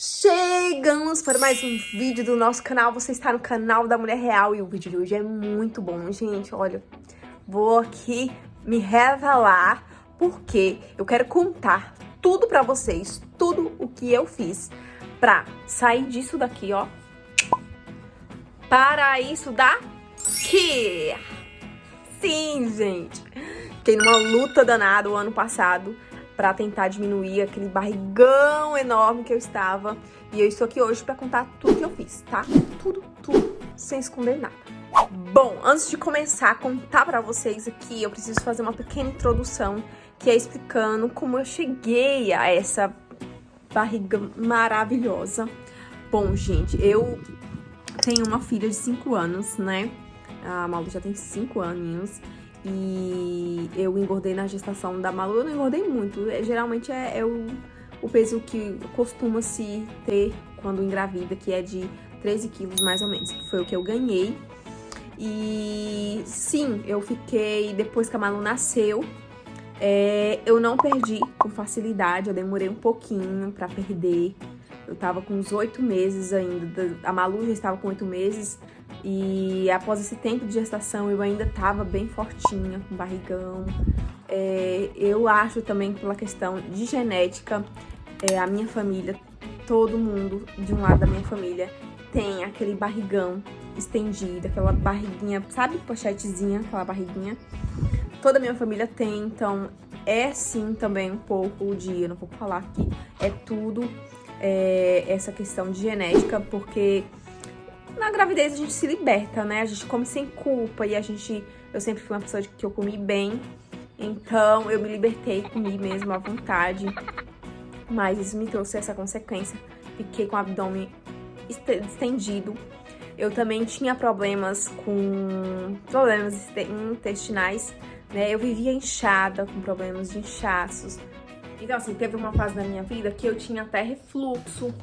Chegamos para mais um vídeo do nosso canal. Você está no canal da Mulher Real e o vídeo de hoje é muito bom, gente. Olha, vou aqui me revelar porque eu quero contar tudo pra vocês, tudo o que eu fiz pra sair disso daqui, ó. Para isso daqui. Sim, gente. Fiquei numa luta danada o ano passado pra tentar diminuir aquele barrigão enorme que eu estava. E eu estou aqui hoje pra contar tudo que eu fiz, tá? Tudo, sem esconder nada. Bom, antes de começar a contar pra vocês aqui, eu preciso fazer uma pequena introdução, que é explicando como eu cheguei a essa barriga maravilhosa. Bom, gente, eu tenho uma filha de 5 anos, né? A Malu já tem 5 aninhos. E eu engordei na gestação da Malu. Eu não engordei muito. Geralmente é o peso que costuma se ter quando engravida, que é de 13 quilos mais ou menos. Que foi o que eu ganhei. E sim, eu fiquei, depois que a Malu nasceu, eu não perdi com facilidade. Eu demorei um pouquinho pra perder. Eu tava com uns 8 meses ainda. A Malu já estava com 8 meses. E após esse tempo de gestação, eu ainda tava bem fortinha, com barrigão. Eu acho também pela questão de genética, a minha família, todo mundo de um lado da minha família tem aquele barrigão estendido, aquela barriguinha, sabe, pochetezinha, aquela barriguinha. Toda a minha família tem, então é sim também um pouco de, eu não vou falar aqui, é tudo essa questão de genética, porque na gravidez a gente se liberta, né? A gente come sem culpa e eu sempre fui uma pessoa que eu comi bem, então eu me libertei, comi mesmo à vontade, mas isso me trouxe essa consequência. Fiquei com o abdômen estendido. Eu também tinha problemas intestinais, né? Eu vivia inchada, com problemas de inchaços. Então, assim, teve uma fase da minha vida que eu tinha até refluxo.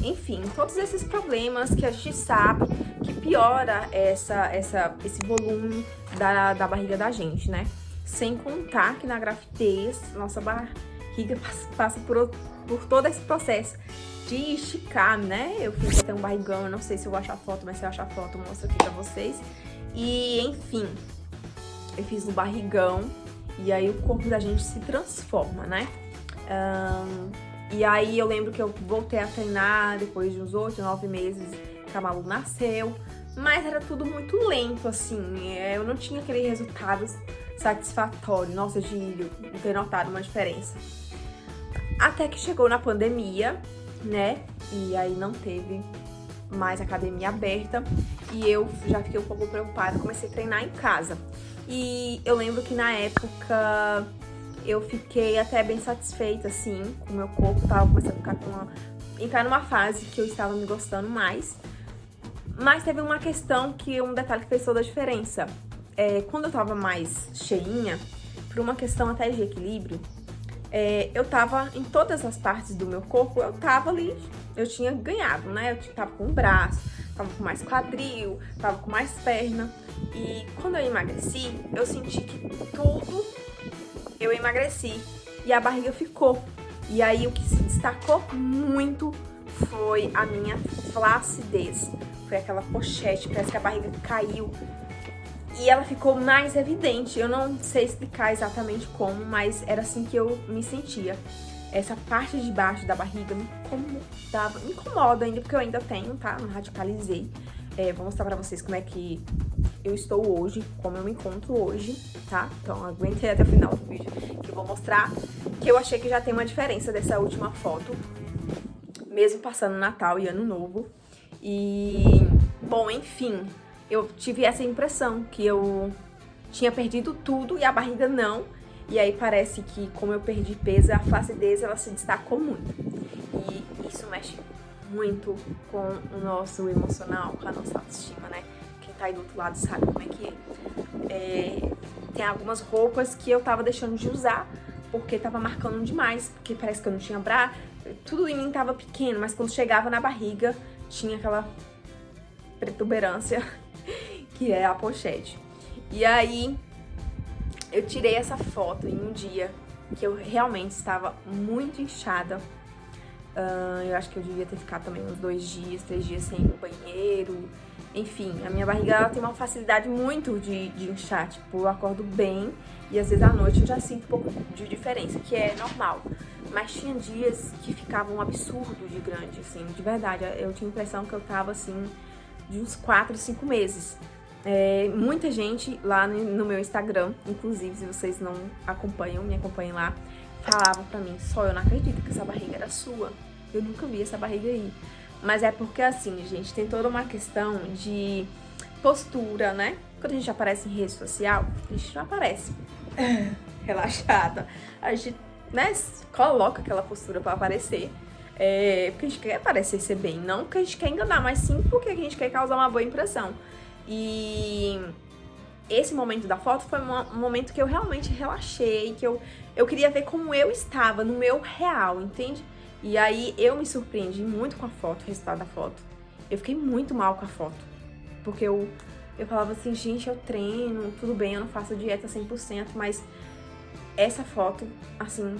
Enfim, todos esses problemas que a gente sabe que piora esse volume da barriga da gente, né? Sem contar que na gravidez, nossa barriga passa por todo esse processo de esticar, né? Eu fiz até um barrigão, eu não sei se eu vou achar foto, mas se eu achar foto eu mostro aqui pra vocês. E, enfim, eu fiz no barrigão e aí o corpo da gente se transforma, né? E aí eu lembro que eu voltei a treinar depois de uns 8, 9 meses que a Malu nasceu. Mas era tudo muito lento, assim. Eu não tinha aquele resultado satisfatório, nossa, de ter notado uma diferença. Até que chegou na pandemia, né? E aí não teve mais academia aberta. E eu já fiquei um pouco preocupada, comecei a treinar em casa. E eu lembro que na época eu fiquei até bem satisfeita, assim, com o meu corpo. Tava começando a ficar entrar numa fase que eu estava me gostando mais. Mas teve uma questão um detalhe que fez toda a diferença. Quando eu tava mais cheinha, por uma questão até de equilíbrio, eu tava em todas as partes do meu corpo, eu tava ali, eu tinha ganhado, né? Eu tava com o braço, tava com mais quadril, tava com mais perna. E quando eu emagreci, eu senti que eu emagreci e a barriga ficou. E aí o que se destacou muito foi a minha flacidez. Foi aquela pochete, parece que a barriga caiu. E ela ficou mais evidente. Eu não sei explicar exatamente como, mas era assim que eu me sentia. Essa parte de baixo da barriga me incomoda ainda, porque eu ainda tenho, tá? Não radicalizei. Vou mostrar pra vocês como é que eu estou hoje, como eu me encontro hoje, tá? Então aguentem até o final do vídeo, que eu vou mostrar que eu achei que já tem uma diferença dessa última foto, mesmo passando Natal e Ano Novo. E, bom, enfim, eu tive essa impressão que eu tinha perdido tudo e a barriga não. E aí parece que, como eu perdi peso, a flacidez ela se destacou muito. E isso mexe muito com o nosso emocional, com a nossa autoestima, né? Quem tá aí do outro lado sabe como é que é. Tem algumas roupas que eu tava deixando de usar porque tava marcando demais, porque parece que eu não tinha braço, tudo em mim tava pequeno, mas quando chegava na barriga tinha aquela protuberância que é a pochete. E aí eu tirei essa foto em um dia que eu realmente estava muito inchada. Eu acho que eu devia ter ficado também uns 2 dias, 3 dias sem ir no banheiro. Enfim, a minha barriga ela tem uma facilidade muito de inchar. Tipo, eu acordo bem e às vezes à noite eu já sinto um pouco de diferença, que é normal. Mas tinha dias que ficava um absurdo de grande, assim, de verdade. Eu tinha a impressão que eu tava, assim, de uns 4, 5 meses. Muita gente lá no meu Instagram, inclusive, se vocês não acompanham, me acompanhem lá, falava pra mim, só eu não acredito que essa barriga era sua. Eu nunca vi essa barriga aí. Mas é porque, assim, gente, tem toda uma questão de postura, né? Quando a gente aparece em rede social, a gente não aparece relaxada. A gente, né, coloca aquela postura pra aparecer. Porque a gente quer parecer ser bem, não porque a gente quer enganar, mas sim porque a gente quer causar uma boa impressão. E esse momento da foto foi um momento que eu realmente relaxei, que eu queria ver como eu estava no meu real, entende? E aí eu me surpreendi muito com a foto, o resultado da foto. Eu fiquei muito mal com a foto, porque eu falava assim, gente, eu treino, tudo bem, eu não faço dieta 100%, mas essa foto, assim,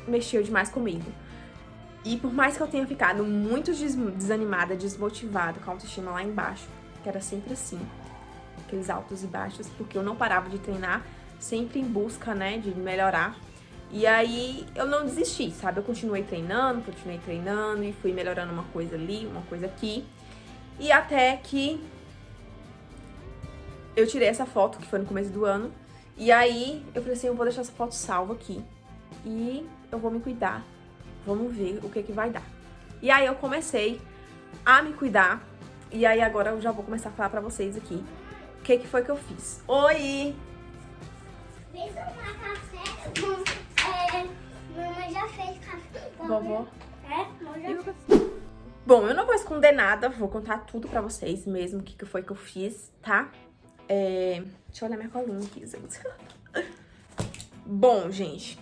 mexeu demais comigo. E por mais que eu tenha ficado muito desanimada, desmotivada, com a autoestima lá embaixo, que era sempre assim, aqueles altos e baixos, porque eu não parava de treinar, sempre em busca, né, de melhorar. E aí eu não desisti, sabe? Eu continuei treinando e fui melhorando uma coisa ali, uma coisa aqui. E até que eu tirei essa foto, que foi no começo do ano. E aí eu falei assim, eu vou deixar essa foto salva aqui. E eu vou me cuidar. Vamos ver o que vai dar. E aí eu comecei a me cuidar. E aí agora eu já vou começar a falar pra vocês aqui o que foi que eu fiz. Oi! Vem tomar café. Mamãe já fez café. Vovó? Mamãe já... Bom, eu não vou esconder nada, vou contar tudo pra vocês mesmo, o que foi que eu fiz, tá? Deixa eu olhar minha colinha aqui, gente. Bom, gente,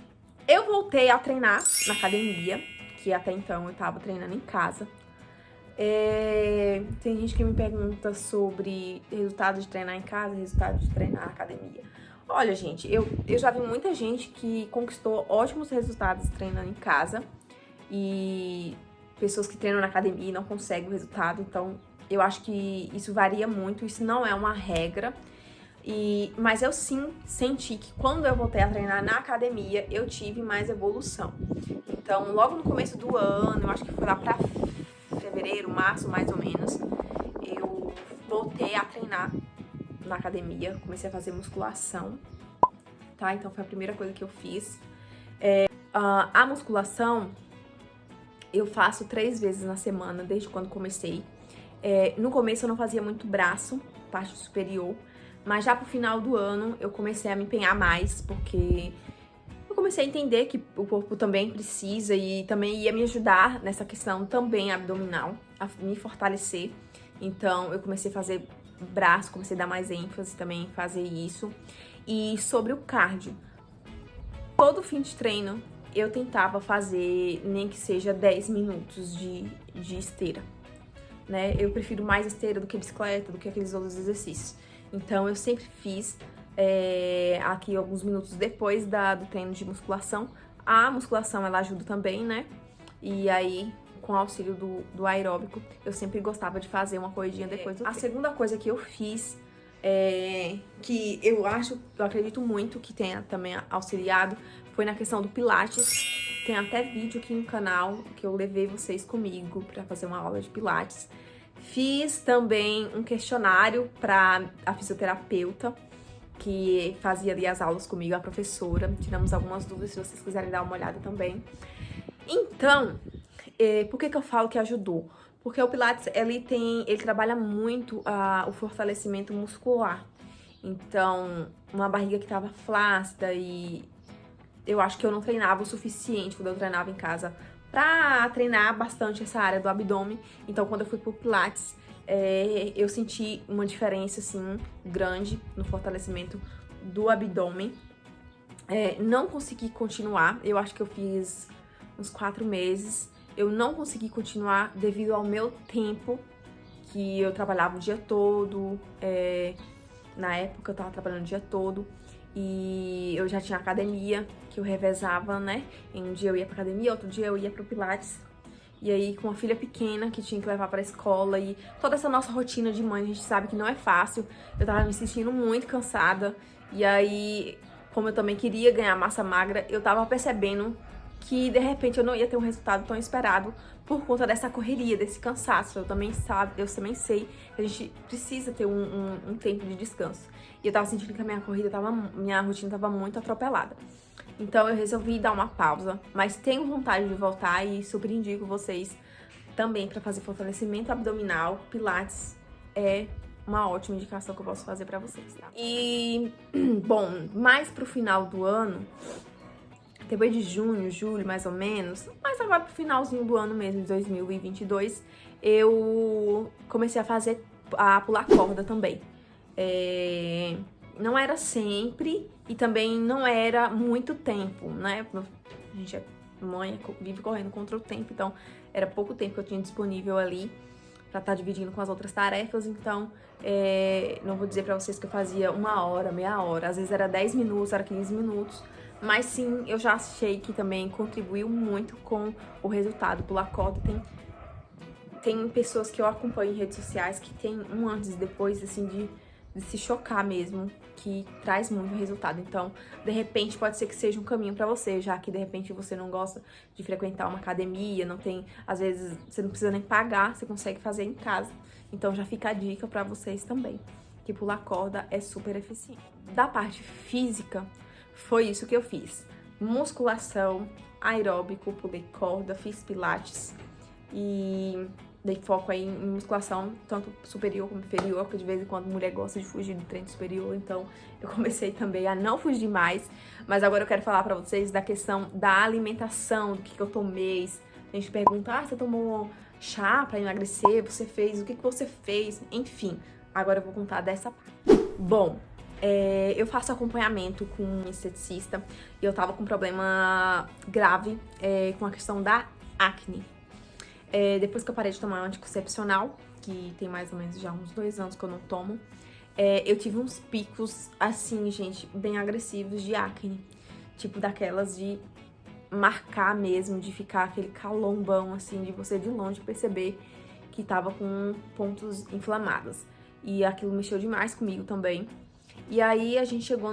eu voltei a treinar na academia, que até então eu tava treinando em casa. Tem gente que me pergunta sobre resultado de treinar em casa, resultado de treinar na academia. Olha, gente, eu já vi muita gente que conquistou ótimos resultados treinando em casa e pessoas que treinam na academia e não conseguem o resultado. Então, eu acho que isso varia muito, isso não é uma regra. Mas eu sim senti que quando eu voltei a treinar na academia, eu tive mais evolução. Então, logo no começo do ano, eu acho que foi lá pra fevereiro, março, mais ou menos, eu voltei a treinar na academia, comecei a fazer musculação, tá? Então foi a primeira coisa que eu fiz. A musculação eu faço 3 vezes na semana, desde quando comecei. No começo eu não fazia muito braço, parte superior, mas já pro final do ano eu comecei a me empenhar mais, porque eu comecei a entender que o corpo também precisa e também ia me ajudar nessa questão também abdominal, a me fortalecer. Então eu comecei a fazer braço, comecei a dar mais ênfase também em fazer isso. E sobre o cardio, todo fim de treino eu tentava fazer nem que seja 10 minutos de esteira, né? Eu prefiro mais esteira do que bicicleta, do que aqueles outros exercícios. Então eu sempre fiz aqui alguns minutos depois do treino de musculação. A musculação ela ajuda também, né? E aí, com o auxílio do aeróbico, eu sempre gostava de fazer uma corridinha depois do treino. A segunda coisa que eu fiz, que eu acredito muito que tenha também auxiliado, foi na questão do Pilates. Tem até vídeo aqui no canal que eu levei vocês comigo para fazer uma aula de Pilates. Fiz também um questionário para a fisioterapeuta, que fazia ali as aulas comigo, a professora. Tiramos algumas dúvidas, se vocês quiserem dar uma olhada também. Então, por que eu falo que ajudou? Porque o Pilates, ele trabalha muito o fortalecimento muscular. Então, uma barriga que tava flácida e eu acho que eu não treinava o suficiente quando eu treinava em casa pra treinar bastante essa área do abdômen. Então, quando eu fui pro Pilates, eu senti uma diferença, assim, grande no fortalecimento do abdômen. Não consegui continuar, eu acho que eu fiz uns 4 meses. Eu não consegui continuar devido ao meu tempo, que eu trabalhava o dia todo. Na época eu tava trabalhando o dia todo. E eu já tinha academia, que eu revezava, né? Em um dia eu ia pra academia, outro dia eu ia pro Pilates. E aí, com uma filha pequena que tinha que levar pra escola e toda essa nossa rotina de mãe, a gente sabe que não é fácil. Eu tava me sentindo muito cansada. E aí, como eu também queria ganhar massa magra, eu tava percebendo que de repente eu não ia ter um resultado tão esperado por conta dessa correria, desse cansaço. Eu também sei que a gente precisa ter um tempo de descanso. E eu tava sentindo que a minha rotina tava muito atropelada. Então eu resolvi dar uma pausa, mas tenho vontade de voltar e super indico vocês também para fazer fortalecimento abdominal. Pilates é uma ótima indicação que eu posso fazer para vocês, tá? E, bom, mais pro final do ano, depois de junho, julho, mais ou menos, mas agora pro finalzinho do ano mesmo, de 2022, eu comecei a pular corda também. Não era sempre e também não era muito tempo, né? A gente é mãe, vive correndo contra o tempo, então era pouco tempo que eu tinha disponível ali pra estar dividindo com as outras tarefas, então não vou dizer pra vocês que eu fazia 1 hora, meia hora, às vezes era 10 minutos, era 15 minutos, mas sim, eu já achei que também contribuiu muito com o resultado. Pular corda tem pessoas que eu acompanho em redes sociais que tem um antes e depois, assim, de se chocar mesmo, que traz muito resultado. Então, de repente, pode ser que seja um caminho pra você, já que de repente você não gosta de frequentar uma academia, não tem, às vezes você não precisa nem pagar, você consegue fazer em casa. Então, já fica a dica pra vocês também, que pular corda é super eficiente. Da parte física, foi isso que eu fiz. Musculação, aeróbico, pulei corda, fiz pilates e dei foco aí em musculação, tanto superior como inferior, porque de vez em quando mulher gosta de fugir do treino superior, então eu comecei também a não fugir mais. Mas agora eu quero falar pra vocês da questão da alimentação, do que eu tomei. A gente pergunta, você tomou chá pra emagrecer? Você fez? O que você fez? Enfim, agora eu vou contar dessa parte. Bom, eu faço acompanhamento com um esteticista e eu tava com um problema grave com a questão da acne. Depois que eu parei de tomar anticoncepcional, que tem mais ou menos já uns 2 anos que eu não tomo, eu tive uns picos, assim, gente, bem agressivos de acne. Tipo daquelas de marcar mesmo, de ficar aquele calombão, assim, de você de longe perceber que tava com pontos inflamados. E aquilo mexeu demais comigo também. E aí a gente chegou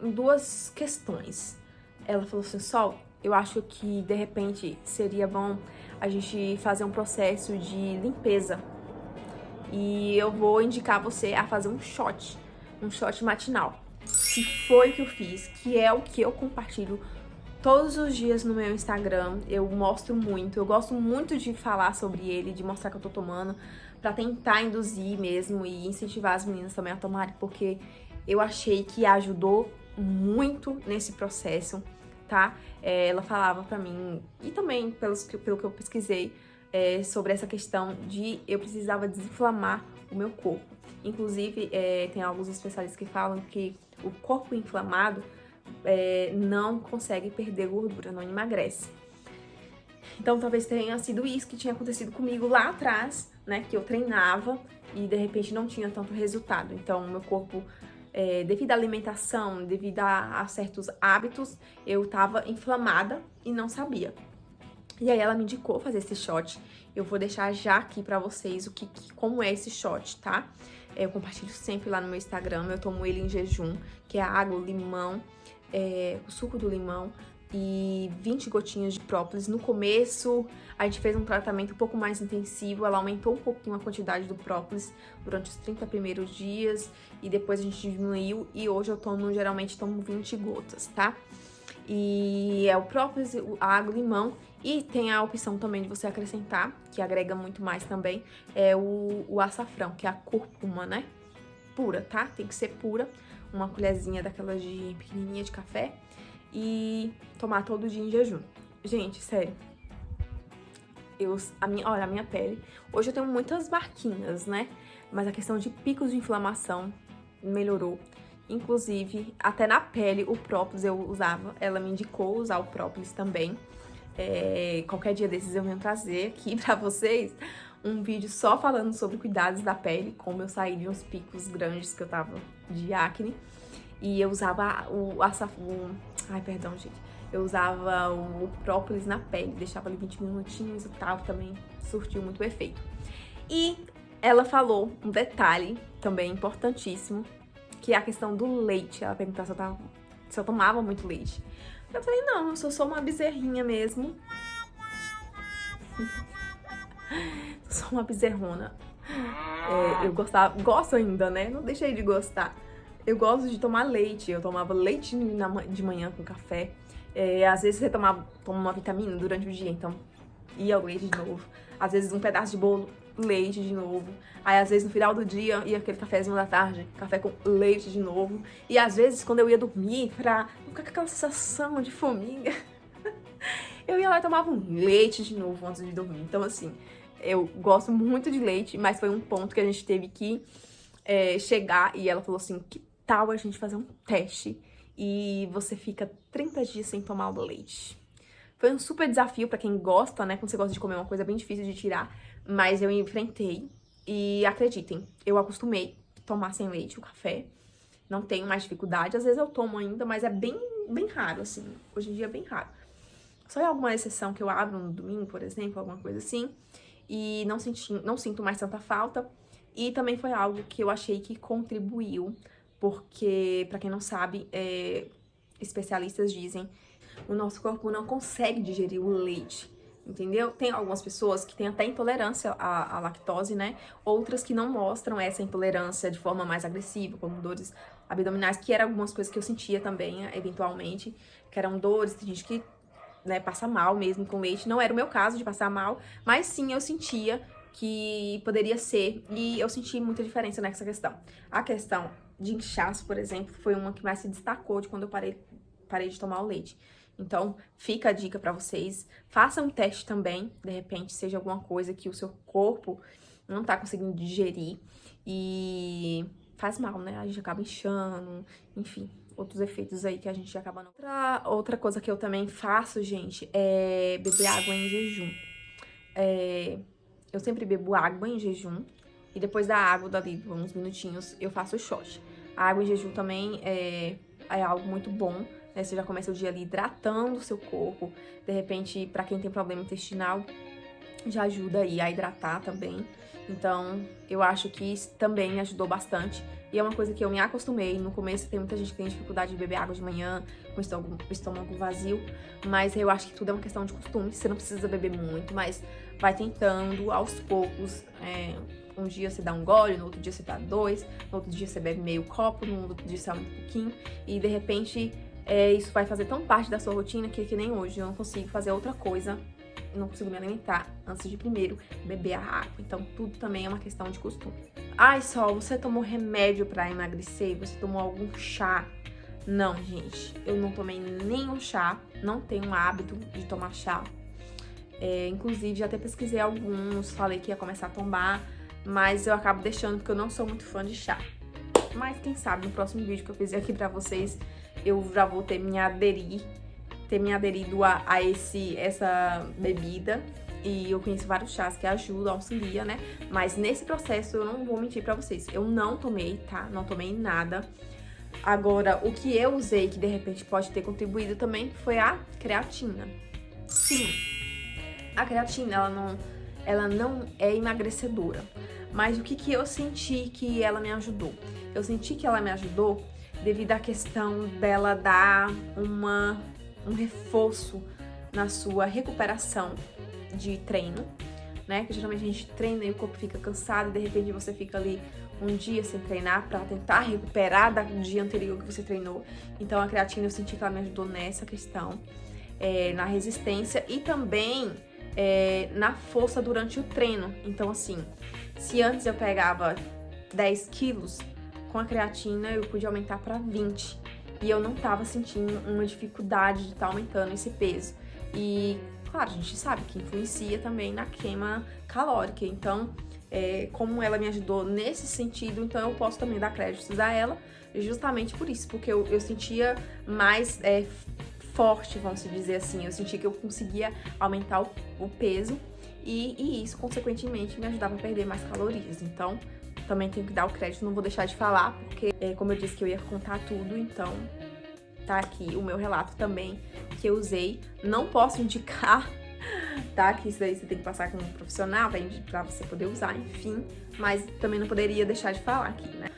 em 2 questões. Ela falou assim, Sol, eu acho que de repente seria bom a gente fazer um processo de limpeza. E eu vou indicar você a fazer um shot matinal. Que foi o que eu fiz, que é o que eu compartilho todos os dias no meu Instagram. Eu mostro muito, eu gosto muito de falar sobre ele, de mostrar que eu tô tomando, pra tentar induzir mesmo e incentivar as meninas também a tomarem, porque eu achei que ajudou muito nesse processo, tá? Ela falava pra mim, e também pelo que eu pesquisei, sobre essa questão de eu precisava desinflamar o meu corpo. Inclusive, tem alguns especialistas que falam que o corpo inflamado não consegue perder gordura, não emagrece. Então, talvez tenha sido isso que tinha acontecido comigo lá atrás, né? Que eu treinava e, de repente, não tinha tanto resultado. Então, o meu corpo, devido à alimentação, devido a certos hábitos, eu tava inflamada e não sabia. E aí, ela me indicou fazer esse shot. Eu vou deixar já aqui pra vocês como é esse shot, tá? Eu compartilho sempre lá no meu Instagram. Eu tomo ele em jejum, que é a água, o limão, o suco do limão e 20 gotinhas de própolis. No começo, a gente fez um tratamento um pouco mais intensivo, ela aumentou um pouquinho a quantidade do própolis durante os 30 primeiros dias e depois a gente diminuiu e hoje eu geralmente tomo 20 gotas, tá? E é o própolis, a água, o limão e tem a opção também de você acrescentar, que agrega muito mais também, o açafrão, que é a cúrcuma, né? Pura, tá? Tem que ser pura, uma colherzinha daquelas de pequenininha de café e tomar todo dia em jejum. Gente, sério, olha, a minha pele, hoje eu tenho muitas marquinhas, né? Mas a questão de picos de inflamação melhorou. Inclusive, até na pele, o própolis eu usava, ela me indicou usar o própolis também. Qualquer dia desses eu venho trazer aqui pra vocês um vídeo só falando sobre cuidados da pele, como eu saí de uns picos grandes que eu tava de acne. E eu usava ai, perdão, gente. Eu usava o própolis na pele, deixava ali 20 minutinhos e tal, também surtiu muito efeito. E ela falou um detalhe também importantíssimo, que é a questão do leite. Ela perguntou se eu tomava muito leite. Eu falei, não, eu sou só uma bezerrinha mesmo. Sou uma bezerrona. Eu gosto ainda, né? Não deixei de gostar. Eu gosto de tomar leite. Eu tomava leite de manhã com café. Às vezes você toma uma vitamina durante o dia, então ia o leite de novo. Às vezes um pedaço de bolo, leite de novo. Aí às vezes no final do dia ia aquele cafezinho da tarde, café com leite de novo. E às vezes quando eu ia dormir, pra não ficar com aquela sensação de fominha, eu ia lá e tomava um leite de novo antes de dormir. Então assim, eu gosto muito de leite, mas foi um ponto que a gente teve que chegar e ela falou assim, que tal a gente fazer um teste e você fica 30 dias sem tomar o leite. Foi um super desafio pra quem gosta, né? Quando você gosta de comer uma coisa bem difícil de tirar, mas eu enfrentei e acreditem, eu acostumei a tomar sem leite o café. Não tenho mais dificuldade, às vezes eu tomo ainda, mas é bem raro, assim. Hoje em dia é bem raro. Só é alguma exceção que eu abro no domingo, por exemplo, alguma coisa assim, e não sinto mais tanta falta. E também foi algo que eu achei que contribuiu, porque, pra quem não sabe, especialistas dizem, o nosso corpo não consegue digerir o leite, entendeu? Tem algumas pessoas que têm até intolerância à lactose, né? Outras que não mostram essa intolerância de forma mais agressiva, como dores abdominais, que eram algumas coisas que eu sentia também, eventualmente, que eram dores, tem gente que, né, passa mal mesmo com leite. Não era o meu caso de passar mal, mas sim eu sentia que poderia ser, e eu senti muita diferença nessa questão. A questão de inchaço, por exemplo, foi uma que mais se destacou de quando eu parei de tomar o leite. Então, fica a dica pra vocês, façam um teste também, de repente seja alguma coisa que o seu corpo não tá conseguindo digerir e faz mal, né? A gente acaba inchando, enfim, outros efeitos aí que a gente acaba não... Outra coisa que eu também faço, gente, é beber água em jejum. Eu sempre bebo água em jejum e depois da água, dali uns minutinhos, eu faço o shot. A água em jejum também é algo muito bom, né? Você já começa o dia ali hidratando o seu corpo. De repente, pra quem tem problema intestinal, já ajuda aí a hidratar também. Então, eu acho que isso também me ajudou bastante. E é uma coisa que eu me acostumei. No começo tem muita gente que tem dificuldade de beber água de manhã, com o estômago vazio. Mas eu acho que tudo é uma questão de costume. Você não precisa beber muito, mas vai tentando aos poucos. Um dia você dá um gole, no outro dia você dá 2, no outro dia você bebe meio copo, no outro dia você aumenta um pouquinho. E de repente, isso vai fazer tão parte da sua rotina que nem hoje eu não consigo fazer outra coisa. Eu não consigo me alimentar antes de primeiro beber a água. Então, tudo também é uma questão de costume. Ai, Sol, você tomou remédio pra emagrecer? Você tomou algum chá? Não, gente. Eu não tomei nenhum chá. Não tenho o hábito de tomar chá. Inclusive, já até pesquisei alguns. Falei que ia começar a tomar. Mas eu acabo deixando porque eu não sou muito fã de chá. Mas quem sabe no próximo vídeo que eu fizer aqui pra vocês, eu já vou ter me aderido a essa bebida. E eu conheço vários chás que ajudam, auxilia, né? Mas nesse processo eu não vou mentir pra vocês. Eu não tomei, tá? Não tomei nada. Agora, o que eu usei que de repente pode ter contribuído também foi a creatina. Sim, a creatina, ela não é emagrecedora. Mas o que eu senti que ela me ajudou? Eu senti que ela me ajudou devido à questão dela dar um reforço na sua recuperação de treino, né? Que geralmente a gente treina e o corpo fica cansado e de repente você fica ali um dia sem treinar pra tentar recuperar do dia anterior que você treinou. Então a creatina eu senti que ela me ajudou nessa questão, na resistência e também na força durante o treino. Então assim, se antes eu pegava 10 quilos, com a creatina eu pude aumentar pra 20. E eu não tava sentindo uma dificuldade de estar aumentando esse peso. E, claro, a gente sabe que influencia também na queima calórica. Então, como ela me ajudou nesse sentido, então eu posso também dar créditos a ela justamente por isso. Porque eu sentia mais forte, vamos dizer assim. Eu sentia que eu conseguia aumentar o peso e isso, consequentemente, me ajudava a perder mais calorias. Então, também tenho que dar o crédito, não vou deixar de falar, porque como eu disse que eu ia contar tudo, então tá aqui o meu relato também, que eu usei. Não posso indicar, tá? Que isso daí você tem que passar com um profissional pra você poder usar, enfim. Mas também não poderia deixar de falar aqui, né?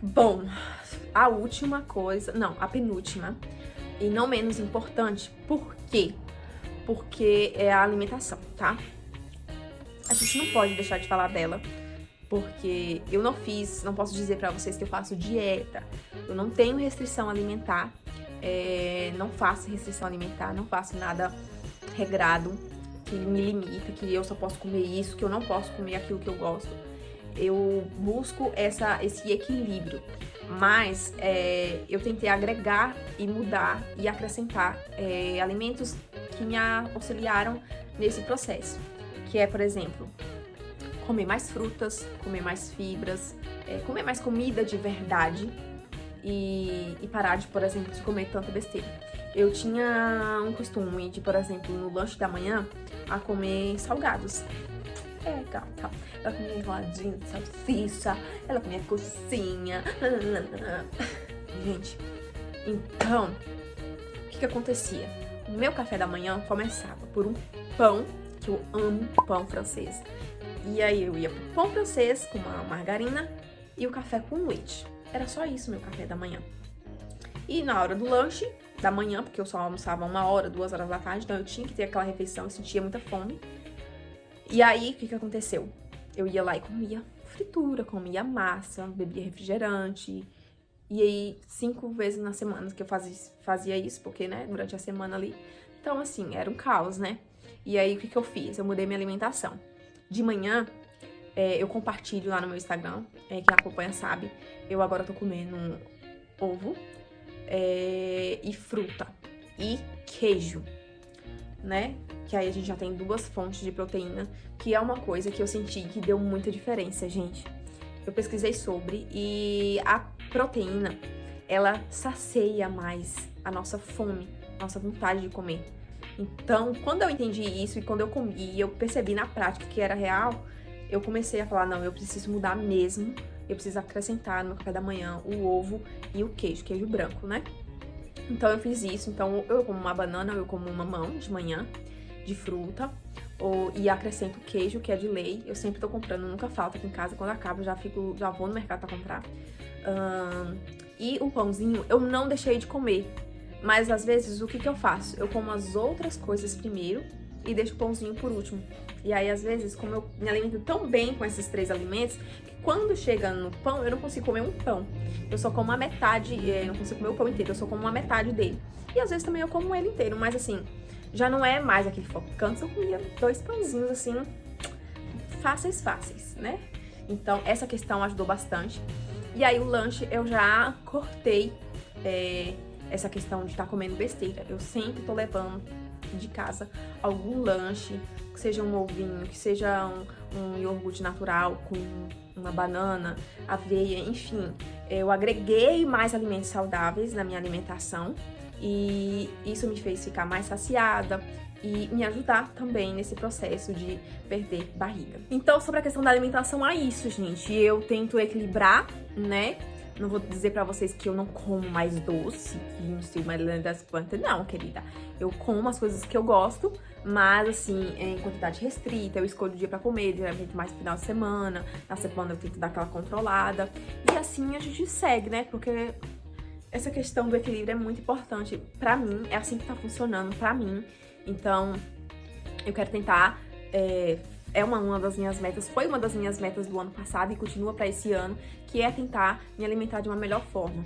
Bom, a última coisa, não, a penúltima, e não menos importante, por quê? Porque é a alimentação, tá? A gente não pode deixar de falar dela, porque eu não posso dizer pra vocês que eu faço dieta, eu não tenho restrição alimentar, não faço restrição alimentar, não faço nada regrado que me limita, que eu só posso comer isso, que eu não posso comer aquilo que eu gosto. Eu busco esse equilíbrio, mas eu tentei agregar e mudar e acrescentar alimentos que me auxiliaram nesse processo, que é, por exemplo, comer mais frutas, comer mais fibras, comer mais comida de verdade e parar de, por exemplo, de comer tanta besteira. Eu tinha um costume de, por exemplo, no lanche da manhã, a comer salgados. Gata, ela comia enroladinho de salsicha, ela comia coxinha. Gente, então, o que acontecia? O meu café da manhã começava por um pão, que eu amo pão francês. E aí eu ia pro pão francês com uma margarina e o café com leite. Era só isso meu café da manhã. E na hora do lanche da manhã, porque eu só almoçava 1 hora, 2 horas da tarde, então eu tinha que ter aquela refeição, eu sentia muita fome. E aí, o que aconteceu? Eu ia lá e comia fritura, comia massa, bebia refrigerante. E aí, 5 vezes na semana que eu fazia isso, porque, né, durante a semana ali. Então, assim, era um caos, né? E aí, o que eu fiz? Eu mudei minha alimentação. De manhã, eu compartilho lá no meu Instagram, quem acompanha sabe, eu agora tô comendo ovo e fruta e queijo, né? Que aí a gente já tem 2 fontes de proteína, que é uma coisa que eu senti que deu muita diferença, gente. Eu pesquisei sobre e a proteína, ela sacia mais a nossa fome, a nossa vontade de comer. Então, quando eu entendi isso e quando eu comi e eu percebi na prática que era real, eu comecei a falar, não, eu preciso mudar mesmo, eu preciso acrescentar no meu café da manhã o ovo e o queijo branco, né? Então eu fiz isso, então eu como uma banana, eu como um mamão de manhã, de fruta, e acrescento queijo, que é de lei. Eu sempre tô comprando, nunca falta aqui em casa. Quando acaba, já vou no mercado pra comprar. E o pãozinho, eu não deixei de comer. Mas às vezes, o que eu faço? Eu como as outras coisas primeiro e deixo o pãozinho por último. E aí, às vezes, como eu me alimento tão bem com esses 3 alimentos, que quando chega no pão, eu não consigo comer um pão. Eu só como a metade, eu não consigo comer o pão inteiro, eu só como uma metade dele. E às vezes também eu como ele inteiro, mas assim, já não é mais aquele foco. Antes eu comia 2 pãezinhos assim, fáceis, né? Então, essa questão ajudou bastante. E aí, o lanche, eu já cortei essa questão de estar comendo besteira. Eu sempre tô levando de casa algum lanche, que seja um ovinho, que seja um iogurte natural com uma banana, aveia, enfim. Eu agreguei mais alimentos saudáveis na minha alimentação e isso me fez ficar mais saciada e me ajudar também nesse processo de perder barriga. Então, sobre a questão da alimentação, é isso, gente. Eu tento equilibrar, né? Não vou dizer pra vocês que eu não como mais doce, que não sei mais das plantas. Não, querida. Eu como as coisas que eu gosto, mas assim, em quantidade restrita. Eu escolho o dia pra comer, geralmente mais no final de semana. Na semana eu tento dar aquela controlada. E assim a gente segue, né? Porque essa questão do equilíbrio é muito importante pra mim. É assim que tá funcionando pra mim. Então, eu quero tentar... uma das minhas metas, foi uma das minhas metas do ano passado e continua para esse ano, que é tentar me alimentar de uma melhor forma.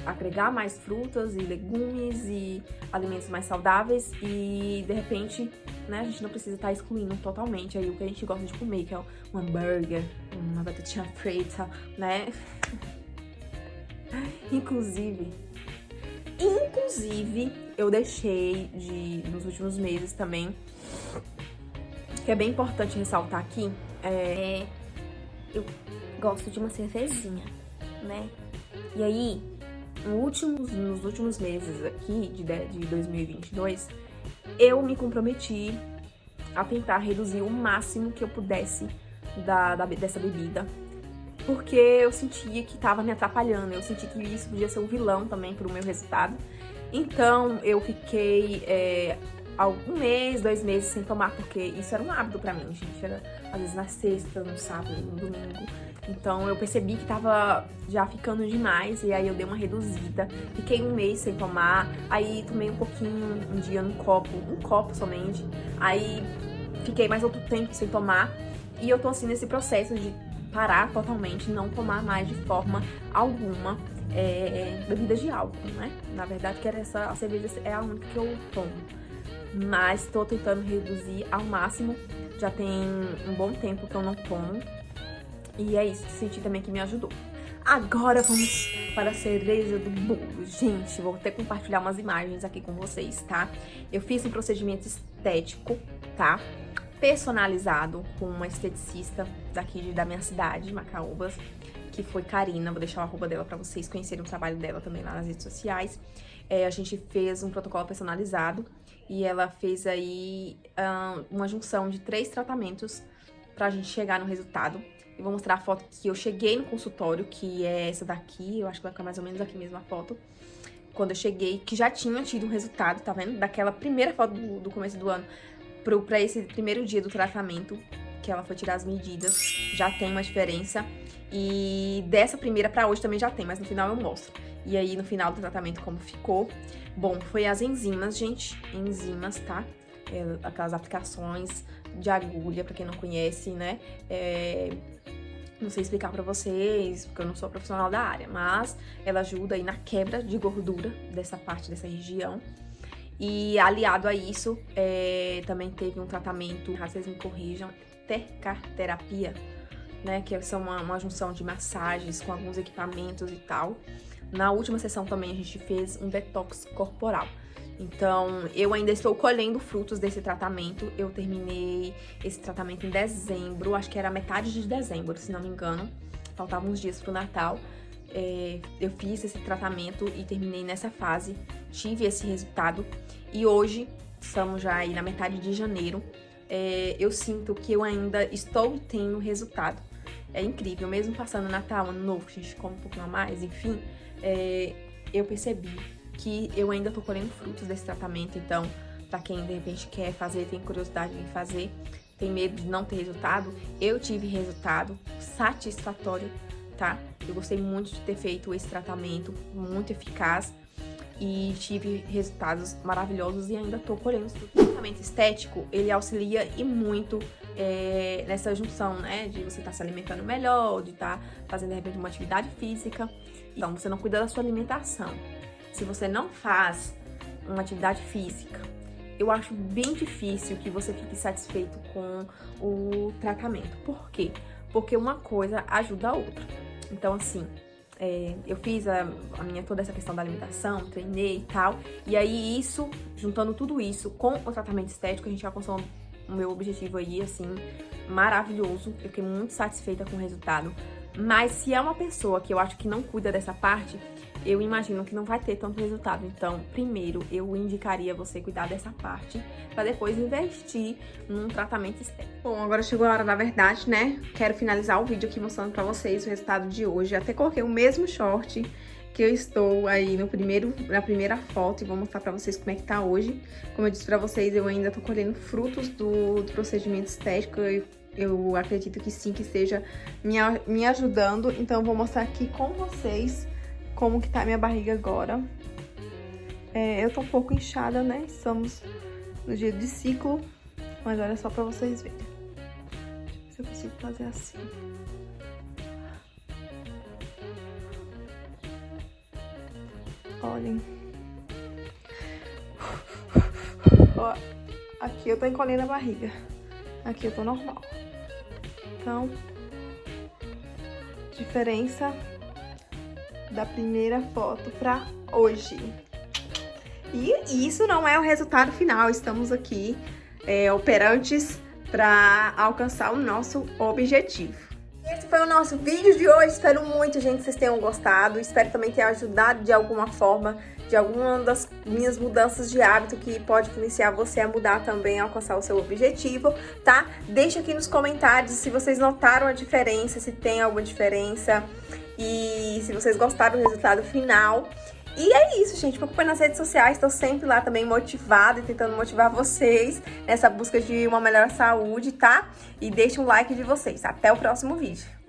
Agregar mais frutas e legumes e alimentos mais saudáveis e, de repente, né, a gente não precisa estar excluindo totalmente aí o que a gente gosta de comer, que é um hambúrguer, uma batatinha frita, né? Inclusive, eu deixei nos últimos meses também, que é bem importante ressaltar aqui, eu gosto de uma cervejinha, né? E aí, nos últimos meses aqui, de 2022, eu me comprometi a tentar reduzir o máximo que eu pudesse dessa bebida. porque eu sentia que tava me atrapalhando, eu senti que isso podia ser um vilão também pro meu resultado. Então eu fiquei um mês, 2 meses sem tomar, porque isso era um hábito pra mim, gente. Era às vezes na sexta, no sábado, no domingo. Então eu percebi que tava já ficando demais, e aí eu dei uma reduzida. Fiquei um mês sem tomar, aí tomei um pouquinho, um dia um copo somente. Aí fiquei mais outro tempo sem tomar, e eu tô assim nesse processo de parar totalmente, não tomar mais de forma alguma bebidas de álcool, né? Na verdade, a cerveja é a única que eu tomo. Mas tô tentando reduzir ao máximo. Já tem um bom tempo que eu não tomo. E é isso, senti também que me ajudou. Agora vamos para a cereja do bolo. Gente, vou até compartilhar umas imagens aqui com vocês, tá? Eu fiz um procedimento estético, tá? Personalizado com uma esteticista daqui da minha cidade, Macaúbas, que foi Karina. Vou deixar o arroba dela pra vocês conhecerem o trabalho dela também lá nas redes sociais. A gente fez um protocolo personalizado e ela fez aí uma junção de 3 tratamentos pra gente chegar no resultado. Eu vou mostrar a foto que eu cheguei no consultório, que é essa daqui. Eu acho que vai ficar mais ou menos aqui mesmo a foto. Quando eu cheguei, que já tinha tido um resultado, tá vendo? Daquela primeira foto do começo do ano pra esse primeiro dia do tratamento, que ela foi tirar as medidas, já tem uma diferença. E dessa primeira pra hoje também já tem, mas no final eu mostro. E aí, no final do tratamento, como ficou. Bom, foi as enzimas, gente. Enzimas, tá? Aquelas aplicações de agulha, pra quem não conhece, né? Não sei explicar pra vocês, porque eu não sou profissional da área, mas ela ajuda aí na quebra de gordura dessa parte, dessa região. E aliado a isso, também teve um tratamento, vocês me corrijam, terapia, né? Que é uma junção de massagens com alguns equipamentos e tal. Na última sessão também a gente fez um detox corporal. Então, eu ainda estou colhendo frutos desse tratamento. Eu terminei esse tratamento em dezembro, acho que era metade de dezembro, se não me engano. Faltavam uns dias pro Natal. Eu fiz esse tratamento e terminei nessa fase. Tive esse resultado. E hoje, estamos já aí na metade de janeiro. Eu sinto que eu ainda estou tendo resultado. É incrível, mesmo passando Natal, Ano Novo, a gente come um pouquinho a mais, enfim. Eu percebi que eu ainda tô colhendo frutos desse tratamento. Então, pra quem de repente quer fazer, tem curiosidade em fazer, tem medo de não ter resultado, eu tive resultado satisfatório, tá? Eu gostei muito de ter feito esse tratamento, muito eficaz, e tive resultados maravilhosos e ainda tô colhendo os frutos. O tratamento estético, ele auxilia e muito nessa junção, né? De você estar se alimentando melhor, de estar fazendo de repente uma atividade física. Então, você não cuida da sua alimentação. Se você não faz uma atividade física, eu acho bem difícil que você fique satisfeito com o tratamento. Por quê? Porque uma coisa ajuda a outra. Então, assim, eu fiz toda essa questão da alimentação, treinei e tal. E aí, juntando tudo isso com o tratamento estético, a gente alcançou o meu objetivo aí, assim, maravilhoso. Eu fiquei muito satisfeita com o resultado. Mas se é uma pessoa que eu acho que não cuida dessa parte, eu imagino que não vai ter tanto resultado. Então, primeiro, eu indicaria você cuidar dessa parte, pra depois investir num tratamento estético. Bom, agora chegou a hora da verdade, né? Quero finalizar o vídeo aqui mostrando pra vocês o resultado de hoje. Até coloquei o mesmo short que eu estou aí na primeira foto, e vou mostrar pra vocês como é que tá hoje. Como eu disse pra vocês, eu ainda tô colhendo frutos do procedimento estético. Eu acredito que sim, que esteja me ajudando. Então, eu vou mostrar aqui com vocês como que tá a minha barriga agora. Eu tô um pouco inchada, né? Estamos no dia de ciclo. Mas olha só pra vocês verem. Se eu consigo fazer assim. Olhem. Ó, aqui eu tô encolhendo a barriga. Aqui eu tô normal. Então, diferença da primeira foto pra hoje. E isso não é o resultado final. Estamos aqui operantes pra alcançar o nosso objetivo. Esse foi o nosso vídeo de hoje. Espero muito, gente, que vocês tenham gostado. Espero também ter ajudado de alguma forma, de alguma das minhas mudanças de hábito que pode influenciar você a mudar também, a alcançar o seu objetivo, tá? Deixa aqui nos comentários se vocês notaram a diferença, se tem alguma diferença e se vocês gostaram do resultado final. E é isso, gente. Me acompanhe nas redes sociais. Estou sempre lá também motivada e tentando motivar vocês nessa busca de uma melhor saúde, tá? E deixe um like de vocês. Até o próximo vídeo.